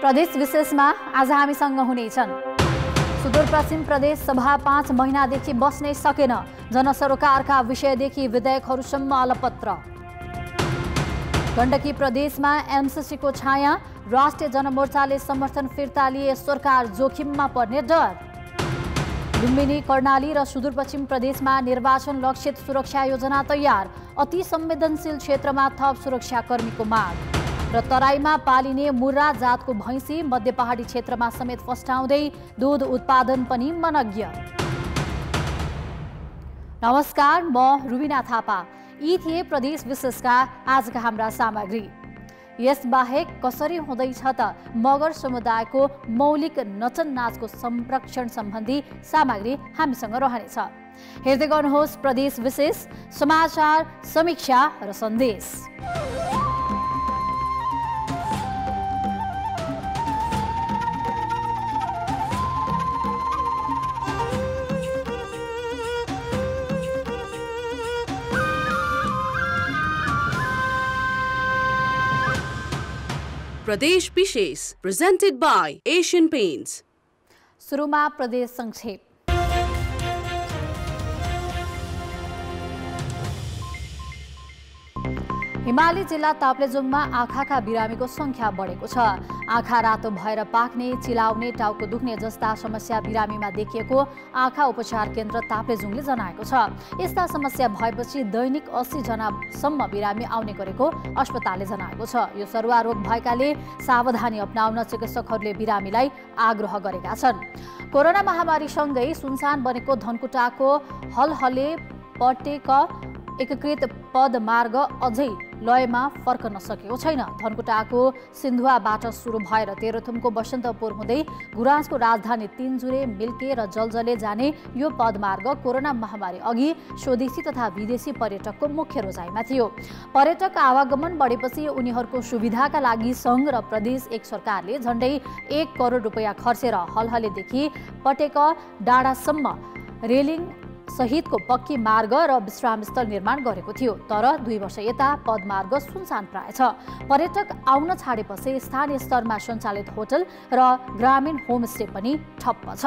प्रदेश विशेषमा आज हामीसँग हुनेछन्। सुदूरपश्चिम प्रदेश सभा 5 महिनादेखि बस्नै सकेन, जनसरोकारका विषयदेखि विधेयकहरूसम्म अलपत्र। गण्डकी प्रदेशमा एमसीसीको छाया, राष्ट्रिय जनमोर्चाले समर्थन फिर्ता लिए सरकार जोखिममा पर्ने डर। लुम्बिनी, कर्णाली र सुदूरपश्चिम प्रदेशमा निर्वाचन लक्षित सुरक्षा योजना तयार, अति संवेदनशील क्षेत्रमा थप सुरक्षाकर्मीको माग। र तराईमा पालिने मुर्रा जातको भैँसी मध्य पहाडी क्षेत्रमा समेत फस्टाउँदै दूध उत्पादन पनि मनज्ञ। नमस्कार, म रुबिना थापा। यी थिए प्रदेश विशेषका आजका हाम्रा सामग्री। यसबाहेक कसरी हुँदैछ त मगर समुदायको मौलिक नचन नाचको संरक्षण सम्बन्धी सामग्री हामीसँग रहनेछ। हेर्दै गर्नुहोस् प्रदेश विशेष, समाचार, समीक्षा र सन्देश। प्रदेश विशेष presented by Asian Paints। सुरुमा प्रदेश संक्षेप। हिमाली जिल्ला ताप्लेजुङमा आँखाका बिरामीको संख्या बढेको छ। आँखा रातो भएर पाक्ने, चिलाउने, टाउको दुख्ने जस्ता समस्या बिरामीमा देखिएको आँखा उपचार केन्द्र ताप्लेजुङले जनाएको छ। यस्ता समस्या भएपछि दैनिक 80 जनासम्म बिरामी आउने गरेको अस्पतालले जनाएको छ। यो सरुवा रोग भएकाले सावधानी अपनाउन चिकित्सकहरूले बिरामीलाई आग्रह गरेका छन्। कोरोना महामारीसँगै सुनसान बनेको धनकुटाको हलहले पटेक एकीकृत पदमार्ग अझै लयमा फर्कन सकेको छैन। धनकुटाको सिन्धुवाबाट सुरु भएर तेह्रथुमको बसन्तपुर हुँदै गुराँसको राजधानी तिनजुरे, मिल्के र जलजले जाने यो पदमार्ग कोरोना महामारी अघि स्वदेशी तथा विदेशी पर्यटकको मुख्य रोजाइमा थियो। पर्यटक आवागमन बढेपछि उनीहरूको सुविधाका लागि सङ्घ र प्रदेश एक सरकारले झण्डै 1 करोड रुपैयाँ खर्चेर हलहलेदेखि पटेक डाँडासम्म रेलिङ सहितको पक्की मार्ग र विश्रामस्थल निर्माण गरेको थियो। तर 2 वर्ष यता पदमार्ग सुनसान प्राय छ। पर्यटक आउन छाडेपछि स्थानीय स्तरमा सञ्चालित होटल र ग्रामीण होमस्टे पनि ठप्प छ।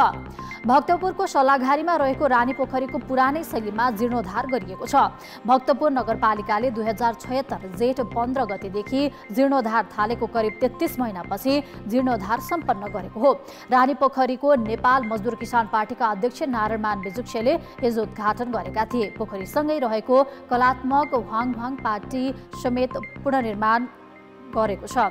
भक्तपुरको सल्लाघारीमा रहेको रानी पोखरीको पुरानै शैलीमा जीर्णोद्धार गरिएको छ। भक्तपुर नगरपालिकाले 2076 जेठ 15 गतेदेखि जीर्णोद्धार थालेको करिब 33 महिनापछि जीर्णोद्धार सम्पन्न गरेको हो। रानी पोखरीको नेपाल मजदुर किसान पार्टीका अध्यक्ष नारायण बिजुक्सेले हिजो उद्घाटन गरेका थिए। पोखरीसँगै रहेको कलात्मक वाङभाङ पार्टी समेत पुनर्निर्माण गरेको छ।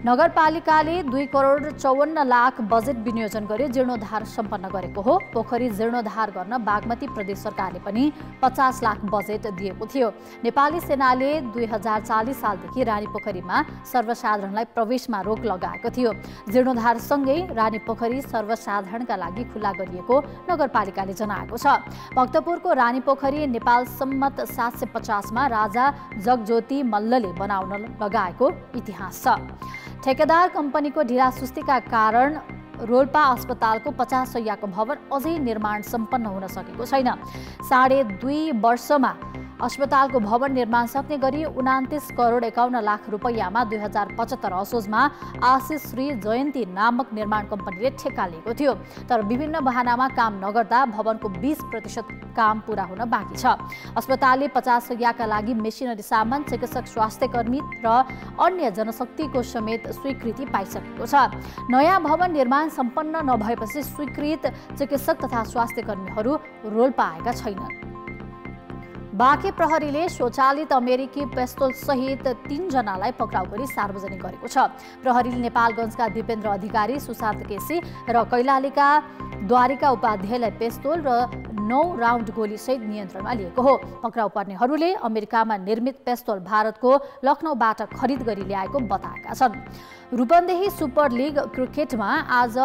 नगरपालिकाले 2 करोड 54 लाख बजेट विनियोजन गरी जीर्णोद्धार सम्पन्न गरेको हो। पोखरी जीर्णोद्धार गर्न बागमती प्रदेश सरकारले पनि 50 लाख बजेट दिएको थियो। नेपाली सेनाले 2040 सालदेखि रानी पोखरीमा सर्वसाधारणलाई प्रवेशमा रोक लगाएको थियो। जीर्णोद्धारसँगै रानी पोखरी सर्वसाधारणका लागि खुला गरिएको नगरपालिकाले जनाएको छ। भक्तपुरको रानी पोखरी नेपाल सम्मत 750 मा राजा जगज्योति मल्लले बनाउन लगाएको इतिहास छ। ठेकेदार कम्पनीको ढिलासुस्तीका कारण रोल्पा अस्पतालको 50 शय्याको भवन अझै निर्माण सम्पन्न हुन सकेको छैन। 2.5 वर्षमा अस्पतालको भवन निर्माण सक्ने गरी 29 करोड 51 लाख रुपैयाँमा 2075 असोजमा आशिष श्री जयन्ती नामक निर्माण कम्पनीले ठेक्का लिएको थियो। तर विभिन्न बहानामा काम नगर्दा भवनको 20% काम पूरा हुन बाँकी छ। अस्पतालले 50 शय्याका लागि मेसिनरी सामान, चिकित्सक, स्वास्थ्यकर्मी र अन्य जनशक्तिको समेत स्वीकृति पाइसकेको छ। नयाँ भवन निर्माण सम्पन्न नभएपछि स्वीकृत चिकित्सक तथा स्वास्थ्यकर्मीहरू रोल्पा आएका छैनन्। बाँके प्रहरीले स्वचालित अमेरिकी पेस्तोल सहित 3 जनालाई पक्राउ गरी सार्वजनिक गरेको छ। प्रहरीले नेपालगञ्जका दिपेन्द्र अधिकारी, सुशान्त केसी र कैलालीका द्वारिका उपाध्यायलाई पेस्तोल र 9 राउन्ड गोली सहित नियन्त्रणमा लिएको हो। पक्राउ पर्नेहरूले अमेरिकामा निर्मित पेस्तोल भारतको लखनऊबाट खरिद गरी ल्याएको बताएका छन्। रूपन्देही सुपर लिग क्रिकेटमा आज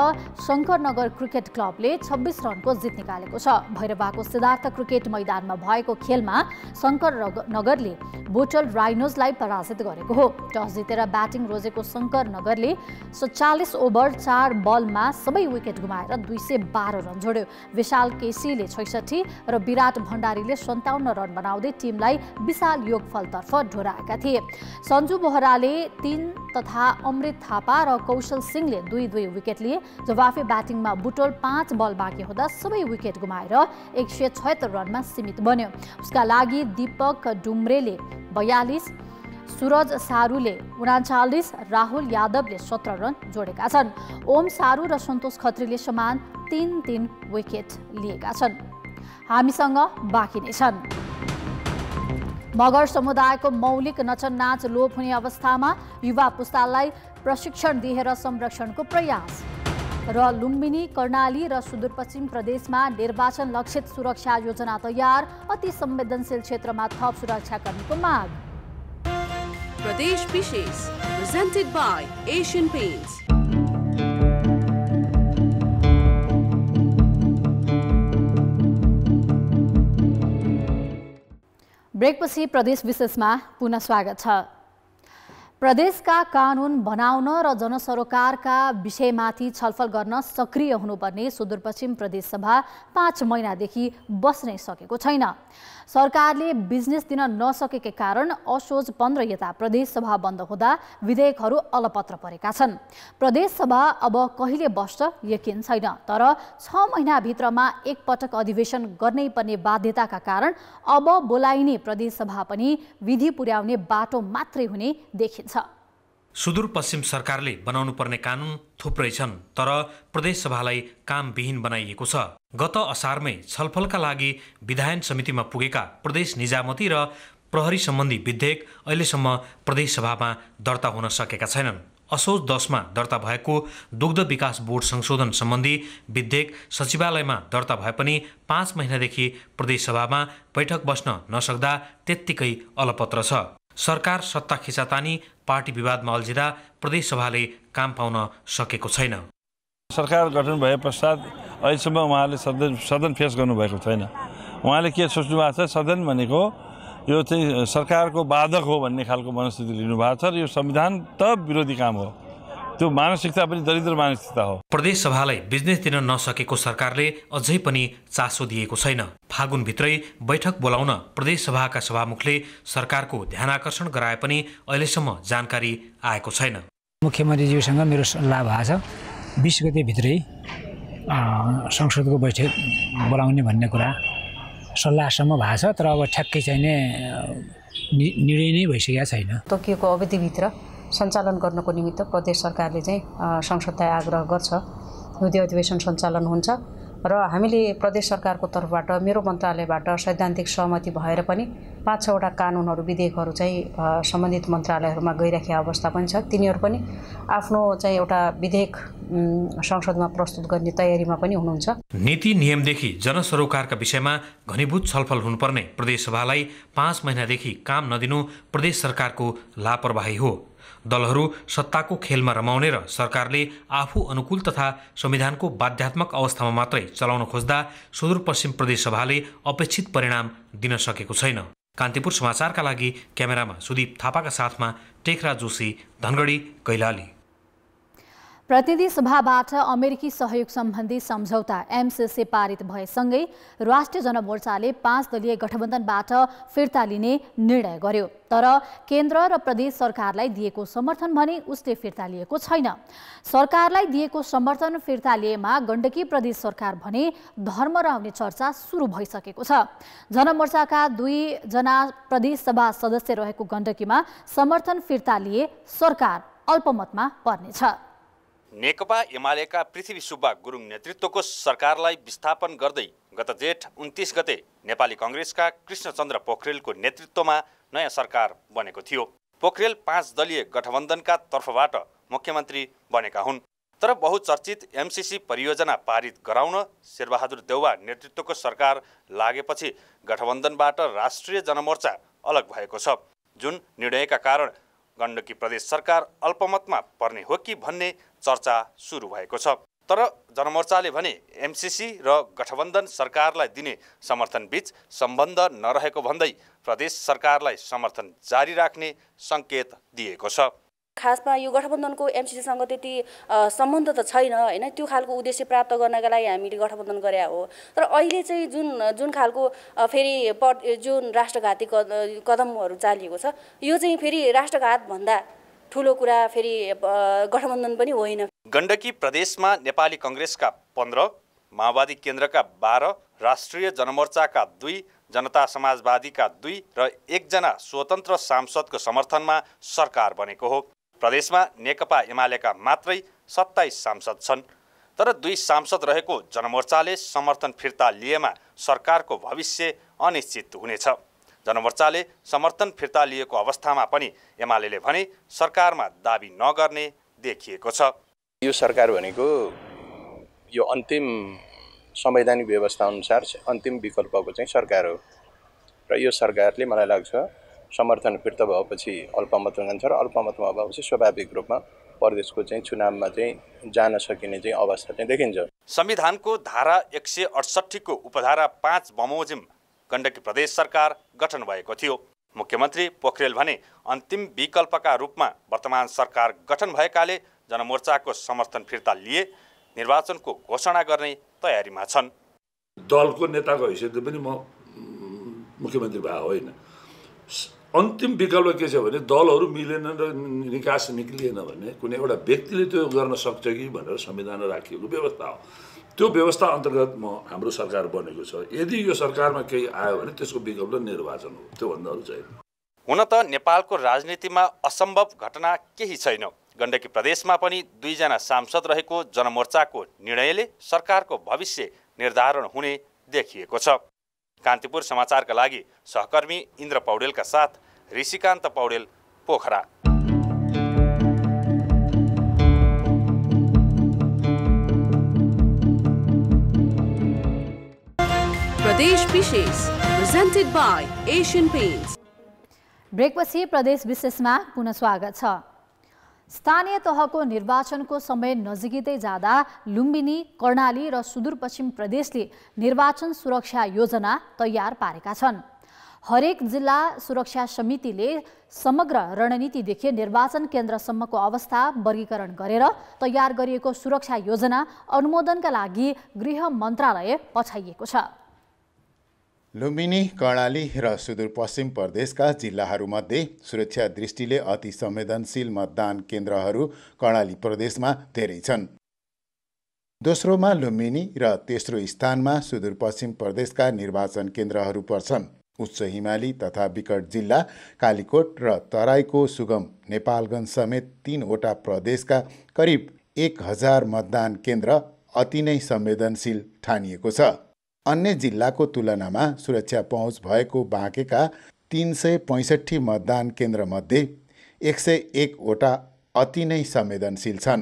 शङ्करनगर क्रिकेट क्लबले 26 रनको जित निकालेको छ। भैरवाको सिद्धार्थ क्रिकेट मैदानमा भएको खेलमा शङ्कर नगरले बोटल राइनोजलाई पराजित गरेको हो। टस जितेर ब्याटिङ रोजेको शङ्कर नगरले 47 ओभर 4 बलमा सबै विकेट गुमाएर 212 रन जोड्यो। विशाल केसीले 66 र विराट भण्डारीले 57 रन बनाउँदै टिमलाई विशाल योगफलतर्फ ढोराएका थिए। सञ्जु बोहराले 3 तथा अमृत थापा र कौशल सिंहले 2-2 विकेट लिए। जवाफी ब्याटिङमा बुटोल 5 बल बाँकी हुँदा सबै विकेट गुमाएर 176 रनमा सीमित बन्यो। उसका लागि दीपक डुम्रेले 42, सूरज सारूले 39, राहुल यादवले 17 रन जोडेका छन्। ओम सारू र सन्तोष खत्रीले समान 3-3 विकेट लिएका छन्। हामीसँग बाँकी नै छन्। मगर समुदायको मौलिक नचन नाच लोप हुने अवस्थामा युवा पुस्तालाई प्रशिक्षण दिएर संरक्षणको प्रयास र लुम्बिनी, कर्णाली र सुदूरपश्चिम प्रदेशमा निर्वाचन लक्षित सुरक्षा योजना तयार। अति संवेदनशील क्षेत्रमा थप सुरक्षाकर्मीको माग। प्रदेश विशेष presented by Asian Paints. ब्रेकपछि प्रदेश विशेषमा पुनः स्वागत छ। प्रदेशका कानुन बनाउन र जनसरोकारका विषयमाथि छलफल गर्न सक्रिय हुनुपर्ने सुदूरपश्चिम प्रदेश सभा 5 महिनादेखि बस्नै सकेको छैन। सरकारले बिजनेस दिन नसकेकै कारण असोज 15 यता प्रदेश सभा बन्द हुँदा विधेयकहरू अलपत्र परेका छन्। प्रदेश सभा अब कहिले बस्छ यकिन छैन, तर 6 महिनाभित्रमा एकपटक अधिवेशन गर्नै पर्ने बाध्यताका कारण अब बोलाइने प्रदेश सभा पनि विधि पुर्याउने बाटो मात्रै हुने देखिन्छ। सुदूरपश्चिम सरकारले बनाउनु पर्ने कानुन थुप्रै छन्, तर प्रदेश सभालाई कामविहीन बनाइएको छ। गत असारमै छलफलका लागि विधायन समितिमा पुगेका प्रदेश निजामती र प्रहरी सम्बन्धी विधेयक अहिलेसम्म प्रदेश सभामा दर्ता हुन सकेका छैनन्। असोज 10 मा दर्ता भएको दुग्ध विकास बोर्ड संशोधन सम्बन्धी विधेयक सचिवालयमा दर्ता भए पनि 5 महिनादेखि प्रदेश सभामा बैठक बस्न नसक्दा त्यत्तिकै अलपत्र छ। सरकार सत्ता खिचातानी पार्टी विवादमा अल्झिँदा प्रदेश सभाले काम पाउन सकेको छैन। सरकार गठन भए पश्चात अहिलेसम्म उहाँले सदन फेस गर्नुभएको छैन। उहाँले के सोच्नु भएको छ, सदन भनेको यो चाहिँ सरकारको बाधक हो भन्ने खालको मनस्थिति लिनुभएको छ र यो संविधान त विरोधी काम हो। त्यो मानसिकता पनि दरिद्र मानसिकता हो। प्रदेश सभालाई बिजनेस दिन नसकेको सरकारले अझै पनि चासो दिएको छैन। फागुनभित्रै बैठक बोलाउन प्रदेश सभाका सभामुखले सरकारको ध्यानाकर्षण गराए पनि अहिलेसम्म जानकारी आएको छैन। मुख्यमन्त्रीज्यूसँग मेरो सल्लाह भएको छ 20 गते भित्रै संसदको बैठक बोलाउने भन्ने कुरा सल्लाहसम्म भएको छ, तर अब ठ्याक्कै चाहिने निर्णय नै भइसकेको छैन। तोकिएको अवधिभित्र सञ्चालन गर्नको निमित्त प्रदेश सरकारले चाहिँ संसदलाई आग्रह गर्छ, विधि अधिवेशन सञ्चालन हुन्छ र हामीले प्रदेश सरकारको तर्फबाट मेरो मन्त्रालयबाट सैद्धान्तिक सहमति भएर पनि 5-6 वटा कानुनहरू विधेयकहरू चाहिँ सम्बन्धित मन्त्रालयहरूमा गइराखेको अवस्था पनि छ। तिनीहरू पनि आफ्नो चाहिँ एउटा विधेयक संसदमा प्रस्तुत गर्ने तयारीमा पनि हुनुहुन्छ। नीति नियमदेखि जनसरोकारका विषयमा घनीभूत छलफल हुनुपर्ने प्रदेश सभालाई 5 महिनादेखि काम नदिनु प्रदेश सरकारको लापरवाही हो। दलहरू सत्ताको खेलमा रमाउने र सरकारले आफू अनुकूल तथा संविधानको बाध्यात्मक अवस्थामा मात्रै चलाउन खोज्दा सुदूरपश्चिम प्रदेश सभाले अपेक्षित परिणाम दिन सकेको छैन। कान्तिपुर समाचारका लागि क्यामेरामा सुदीप थापाका साथमा टेकराज जोशी, धनगढी, कैलाली। प्रतिनिधि सभाबाट अमेरिकी सहयोग सम्बन्धी सम्झौता एमसिसी पारित भएसँगै राष्ट्रिय जनमोर्चाले 5 दलीय गठबन्धनबाट फिर्ता लिने निर्णय गर्यो। तर केन्द्र र प्रदेश सरकारलाई दिएको समर्थन भने उसले फिर्ता लिएको छैन। सरकारलाई दिएको समर्थन फिर्ता लिएमा गण्डकी प्रदेश सरकार भने धर्मरा आउने चर्चा सुरु भइसकेको छ। जनमोर्चाका 2 जना प्रदेश सभा सदस्य रहेको गण्डकीमा समर्थन फिर्ता लिए सरकार अल्पमतमा पर्नेछ। नेकपा एमालेका पृथ्वी सुब्बा गुरुङ नेतृत्वको सरकारलाई विस्थापन गर्दै गत जेठ 29 गते नेपाली कांग्रेसका कृष्णचन्द्र पोखरेलको नेतृत्वमा नयाँ सरकार बनेको थियो। पोखरेल 5 दलीय गठबन्धनका तर्फबाट मुख्यमन्त्री बनेका हुन्। तर बहुचर्चित एमसिसी परियोजना पारित गराउन शेरबहादुर देउवा नेतृत्वको सरकार लागेपछि गठबन्धनबाट राष्ट्रिय जनमोर्चा अलग भएको छ, जुन निर्णयका कारण गण्डकी प्रदेश सरकार अल्पमतमा पर्ने हो कि भन्ने चर्चा सुरु भएको छ। तर जनमोर्चाले भने एमसिसी र गठबन्धन सरकारलाई दिने समर्थनबीच सम्बन्ध नरहेको भन्दै प्रदेश सरकारलाई समर्थन जारी राख्ने सङ्केत दिएको छ। खासमा यो गठबन्धनको एमसिसीसँग त्यति सम्बन्ध त छैन हैन, त्यो खालको उद्देश्य प्राप्त गर्नका लागि हामीले गठबन्धन गरे हो। तर अहिले चाहिँ जुन खालको फेरि जुन राष्ट्रघाती कदमहरू चालिएको छ, यो चाहिँ फेरि राष्ट्रघात भन्दा ठुलो कुरा फेरि गठबन्धन पनि होइन। गण्डकी प्रदेशमा नेपाली कांग्रेसका 15, माओवादी केन्द्रका 12, राष्ट्रिय जनमोर्चाका 2, जनता समाजवादीका 2 र 1 जना स्वतन्त्र सांसदको समर्थनमा सरकार बनेको हो। प्रदेशमा नेकपा एमालेका मात्रै 27 सांसद छन्। तर 2 सांसद रहेको जनमोर्चाले समर्थन फिर्ता लिएमा सरकारको भविष्य अनिश्चित हुनेछ। जनमोर्चाले समर्थन फिर्ता लिएको अवस्थामा पनि एमालेले भने सरकारमा दाबी नगर्ने देखिएको छ। यो सरकार भनेको यो अन्तिम संवैधानिक व्यवस्था अनुसार अन्तिम विकल्पको चाहिँ सरकार हो र यो सरकारले मलाई लाग्छ समर्थन फिर्ता भएपछि अल्पमतमा जान्छ र अल्पमतमा भएपछि स्वाभाविक रूपमा प्रदेशको चाहिँ चुनावमा चाहिँ जान सकिने चाहिँ अवस्था चाहिँ देखिन्छ। संविधानको धारा 168 को उपधारा 5 बमोजिम गण्डकी प्रदेश सरकार गठन भएको थियो। मुख्यमन्त्री पोखरेल भने अन्तिम विकल्पका रूपमा वर्तमान सरकार गठन भएकाले जनमोर्चाको समर्थन फिर्ता लिए निर्वाचनको घोषणा गर्ने तयारीमा छन्। दलको नेताको हैसियतले पनि म मुख्यमन्त्री भए होइन। अन्तिम विकल्प के छ भने दलहरू मिलेन र निकास निक्लिएन भने कुनै एउटा व्यक्तिले त्यो गर्न सक्छ कि भनेर संविधानमा राखिएको व्यवस्था हो। त्यो व्यवस्था अन्तर्गत हाम्रो सरकार बनेको छ। यदि यो सरकारमा केही आयो भने त्यसको विकल्प निर्वाचन हो, त्योभन्दा अरू छैन। हुन त नेपालको राजनीतिमा असम्भव घटना केही छैन। गण्डकी प्रदेशमा पनि 2 जना सांसद रहेको जनमोर्चाको निर्णयले सरकारको भविष्य निर्धारण हुने देखिएको छ। कान्तिपुर समाचारका लागि सहकर्मी इन्द्र पौडेलका साथ ऋषिकान्त पौडेल, पोखरा। प्रदेश विशेष प्रेजेन्टेड बाय एशियन पेन्ट्स। ब्रेकपछि प्रदेश विशेषमा पुनः स्वागत छ। स्थानीय तहको निर्वाचनको समय नजिकै जाँदा लुम्बिनी, कर्णाली र सुदूरपश्चिम प्रदेशले निर्वाचन सुरक्षा योजना तयार पारेका छन्। हरेक जिल्ला सुरक्षा समितिले समग्र रणनीतिदेखि निर्वाचन केन्द्रसम्मको अवस्था वर्गीकरण गरेर तयार गरिएको सुरक्षा योजना अनुमोदनका लागि गृह मन्त्रालय पठाइएको छ। लुम्बिनी, कर्णाली र सुदूरपश्चिम प्रदेशका जिल्लाहरूमध्ये सुरक्षा दृष्टिले अति संवेदनशील मतदान केन्द्रहरू कर्णाली प्रदेशमा धेरै छन्। दोस्रोमा लुम्बिनी र तेस्रो स्थानमा सुदूरपश्चिम प्रदेशका निर्वाचन केन्द्रहरू पर्छन्। उच्च हिमाली तथा विकट जिल्ला कालीकोट र तराईको सुगम नेपालगञ्ज समेत 3 वटा प्रदेशका करिब 1000 मतदान केन्द्र अति नै संवेदनशील ठानिएको छ। अन्य जिल्लाको तुलनामा सुरक्षा पहुँच भएको बाँकेका 365 मतदान केन्द्रमध्ये 101 वटा अति नै संवेदनशील छन्।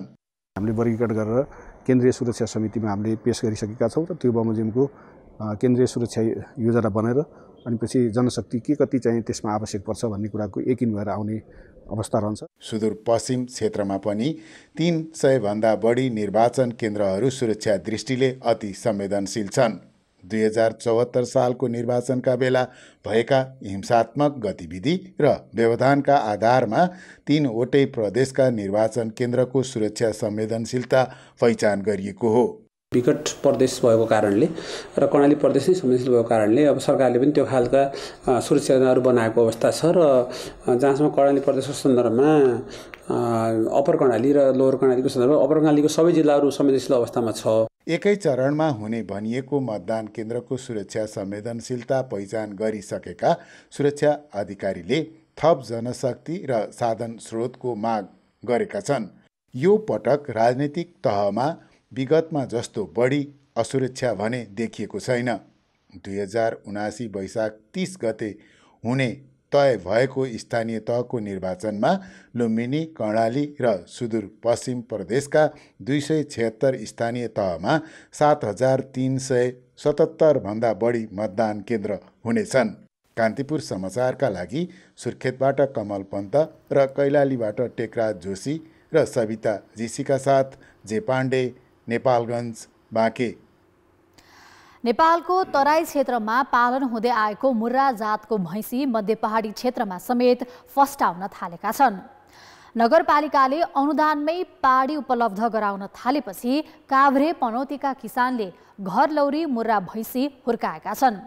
हामीले वर्गीकरण गरेर केन्द्रीय सुरक्षा समितिमा हामीले पेश गरिसकेका छौँ र त्यो बमोजिमको केन्द्रीय सुरक्षा योजना बनेर अनि पछि जनशक्ति के कति चाहिँ त्यसमा आवश्यक पर्छ भन्ने कुराको यकिन भएर आउने अवस्था रहन्छ। सुदूरपश्चिम क्षेत्रमा पनि 300 भन्दा बढी निर्वाचन केन्द्रहरू सुरक्षा दृष्टिले अति संवेदनशील छन्। 2074 सालको निर्वाचनका बेला भएका हिंसात्मक गतिविधि र व्यवधानका आधारमा 3 वटै प्रदेशका निर्वाचन केन्द्रको सुरक्षा संवेदनशीलता पहिचान गरिएको हो। विकट प्रदेश भएको कारणले र कर्णाली प्रदेश नै संवेदनशील भएको कारणले अब सरकारले पनि त्यो खालका सुरक्षा योजनाहरू बनाएको अवस्था छ र जहाँसम्म कर्णाली प्रदेशको सन्दर्भमा अप्पर कर्णाली र लोवर कर्णालीको सन्दर्भमा अप्पर कर्णालीको सबै जिल्लाहरू संवेदनशील अवस्थामा छ। एकै चरणमा हुने भनिएको मतदान केन्द्रको सुरक्षा संवेदनशीलता पहिचान गरिसकेका सुरक्षा अधिकारीले थप जनशक्ति र साधन स्रोतको माग गरेका छन्। यो पटक राजनीतिक तहमा विगतमा जस्तो बढी असुरक्षा भने देखिएको छैन। 2079 वैशाख 30 गते हुने तय भएको स्थानीय तहको निर्वाचनमा लुम्बिनी, कर्णाली र सुदूरपश्चिम प्रदेशका 276 स्थानीय तहमा 7377 भन्दा बढी मतदान केन्द्र हुनेछन्। कान्तिपुर समाचारका लागि सुर्खेतबाट कमल पन्त र कैलालीबाट टेकराज जोशी र सविता जीसीका साथ जे पाण्डे, नेपालगञ्ज बाँके। नेपालको तराई क्षेत्रमा पालन हुँदै आएको मुर्रा जातको भैँसी मध्य पहाडी क्षेत्रमा समेत फस्टाउन थालेका छन्। नगरपालिकाले अनुदानमै पाडी उपलब्ध गराउन थालेपछि काभ्रे पनौतीका किसानले घर लौरी मुर्रा भैँसी हुर्काएका छन्।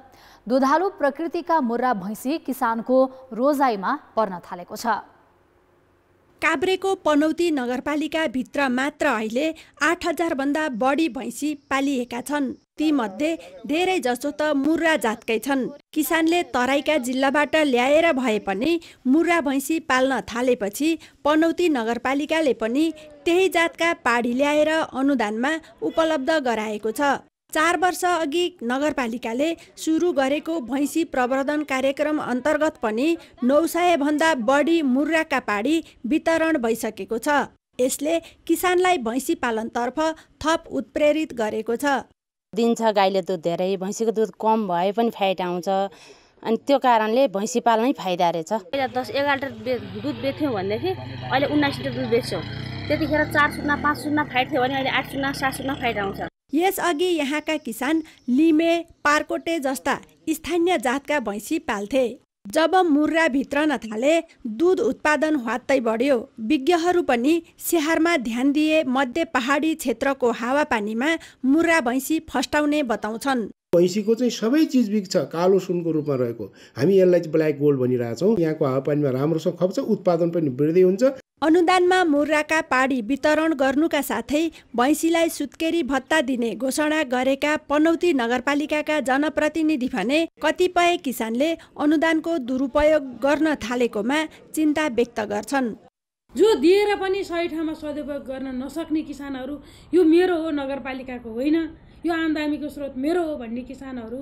दुधालु प्रकृतिका मुर्रा भैँसी किसानको रोजाइमा पर्न थालेको छ। काभ्रेको पनौती नगरपालिका भित्र मात्र अहिले 8000 भन्दा बढी भैँसी पालिएका छन्। तीमध्ये धेरै जसो त मुर्रा जातकै छन्। किसानले तराईका जिल्लाबाट ल्याएर भए पनि मुर्रा भैँसी पाल्न थालेपछि पनौती नगरपालिकाले पनि त्यही जातका पाडी ल्याएर अनुदानमा उपलब्ध गराएको छ। 4 वर्ष अघि नगरपालिकाले सुरु गरेको भैँसी प्रवर्धन कार्यक्रम अन्तर्गत पनि 900 भन्दा बढी मुर्राका पाडी वितरण भइसकेको छ। यसले किसानलाई भैँसी पालनतर्फ थप उत्प्रेरित गरेको छ। दिन्छ गाईले दुध धेरै, भैँसीको दुध कम भए पनि फाइदा आउँछ, अनि त्यो कारणले भैँसी पाल्नै फाइदा रहेछ। 10-11 लिटर दुध बेच्थ्यौँ भनेदेखि अहिले 19 लिटर दुध बेच्छौँ। त्यतिखेर 4 सुन्ना 5 सुन्ना फाइट थियो भने अहिले 8 सुन्ना 7 सुन्ना फाइट आउँछ। यसअघि यहाँका किसान लिमे, पार्कोटे जस्ता स्थानीय जातका भैँसी पाल्थे। जब मुर्रा भित्रन थाले दूध उत्पादन ह्वात्तै बढ्यो। विज्ञहरू पनि स्याहारमा ध्यान दिए मध्य पहाडी क्षेत्रको हावापानीमा मुर्रा भैँसी फस्टाउने बताउँछन्। भैँसीको चाहिँ सबै चिज बिग्छ, कालो सुनको रूपमा रहेको। हामी यसलाई ब्ल्याक गोल्ड भनिरहेछौँ। यहाँको हावापानीमा राम्रोसँग खप्छ, उत्पादन पनि वृद्धि हुन्छ। अनुदानमा मुर्राका पाडी वितरण गर्नुका साथै भैँसीलाई सुत्केरी भत्ता दिने घोषणा गरेका पनौती नगरपालिकाका जनप्रतिनिधि भने कतिपय किसानले अनुदानको दुरुपयोग गर्न थालेकोमा चिन्ता व्यक्त गर्छन्। जो दिएर पनि सही ठाउँमा सदुपयोग गर्न नसक्ने किसानहरू, यो मेरो हो नगरपालिकाको होइन, यो आमदामीको स्रोत मेरो हो भन्ने किसानहरू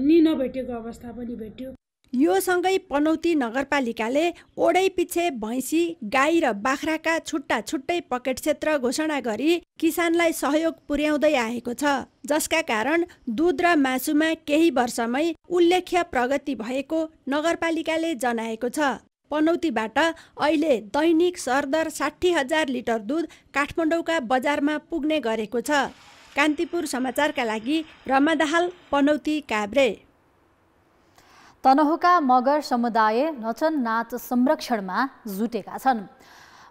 नि नभेटेको अवस्था पनि भेट्यो। यो सँगै पनौती नगरपालिकाले ओडै पछि भैँसी, गाई र बाख्राका छुट्टा छुट्टै पकेट क्षेत्र घोषणा गरी किसानलाई सहयोग पुर्याउँदै आएको छ, जसका कारण दूध र मासुमा केही वर्षमै उल्लेख्य प्रगति भएको नगरपालिकाले जनाएको छ। पनौतीबाट अहिले दैनिक सरदर 60,000 लिटर दूध काठमाडौँका बजारमा पुग्ने गरेको छ। कान्तिपुर समाचारका लागि रमा दाहाल, पनौती, काभ्रे। तनहुका मगर समुदाय नचन नाच संरक्षणमा जुटेका छन्।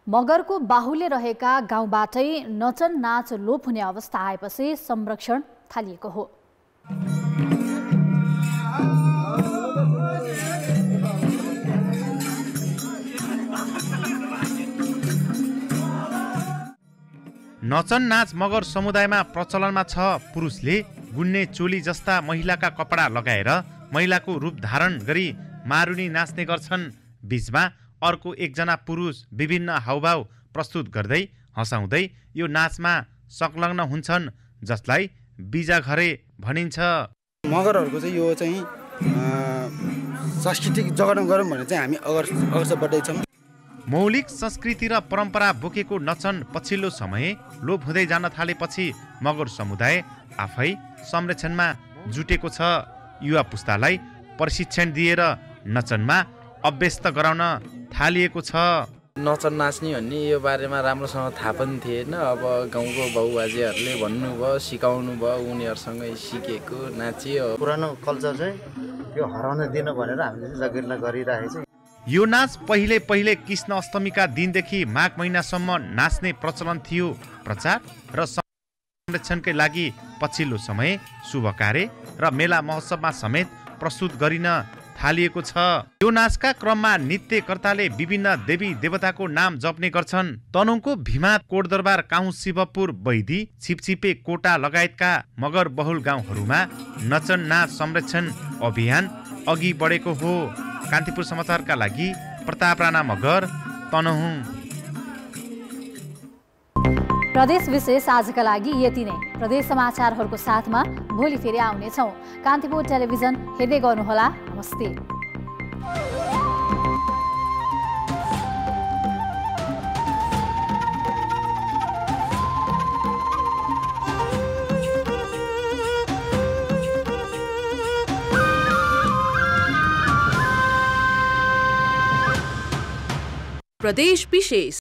मगरको बाहुल्य रहेका गाउँबाटै नचन नाच लोप हुने अवस्था आएपछि संरक्षण थालिएको हो। नचन नाच मगर समुदायमा प्रचलनमा छ। पुरुषले गुन्ने चोली जस्ता महिलाका कपडा लगाएर महिलाको रूप धारण गरी मारुनी नाच्ने गर्छन्। बीचमा अर्को एकजना पुरुष विभिन्न हावभाव प्रस्तुत गर्दै हँसाउँदै यो नाचमा संलग्न हुन्छन्, जसलाई बिजाघरे भनिन्छ। मगरहरूको चाहिँ यो चाहिँ सांस्कृतिक जगरण गरौँ भने चाहिँ हामी अग्रसर बढ्दैछौँ। मौलिक संस्कृति र परम्परा बोकेको नचन पछिल्लो समय लोप हुँदै जान थालेपछि मगर समुदाय आफै संरक्षणमा जुटेको छ। युवा पुस्तालाई प्रशिक्षण दिएर नचनमा अभ्यस्त गराउन थालिएको छ। नचन नाच्ने भन्ने यो बारेमा राम्रोसँग थाहा पनि थिएन। अब गाउँको बाबुबाजेहरूले भन्नुभयो, सिकाउनु भयो, उनीहरूसँगै सिकेको नाचियो। पुरानो कल्चर चाहिँ यो हराउन दिनु भनेर हामीले जगेर्ना गरिरहेको छ। यो नाच पहिले कृष्ण अष्टमीका दिनदेखि माघ महिनासम्म नाच्ने प्रचलन थियो। प्रचार र संरक्षणकै लागि पछिल्लो समय शुभ कार्य र मेला महोत्सवमा समेत प्रस्तुत गरिन थालिएको छ। यो नाचका क्रममा नृत्यकर्ताले विभिन्न देवी देवताको नाम जप्ने गर्छन्। तनहुँको भीमा, कोटदरबार, काहुँ, शिवपुर, बैदी, छिपछिपे, कोटा लगायतका मगर बहुल गाउँहरूमा नचन नाच संरक्षण अभियान अघि बढेको हो। कान्तिपुर समाचारका लागि प्रताप राणा मगर, तनहुँ। प्रदेश विशेष आजका लागि यति नै। प्रदेश समाचारहरूको साथमा भोलि फेरि आउनेछौँ। कान्तिपुर टेलिभिजन हेर्दै गर्नुहोला। नमस्ते। प्रदेश विशेष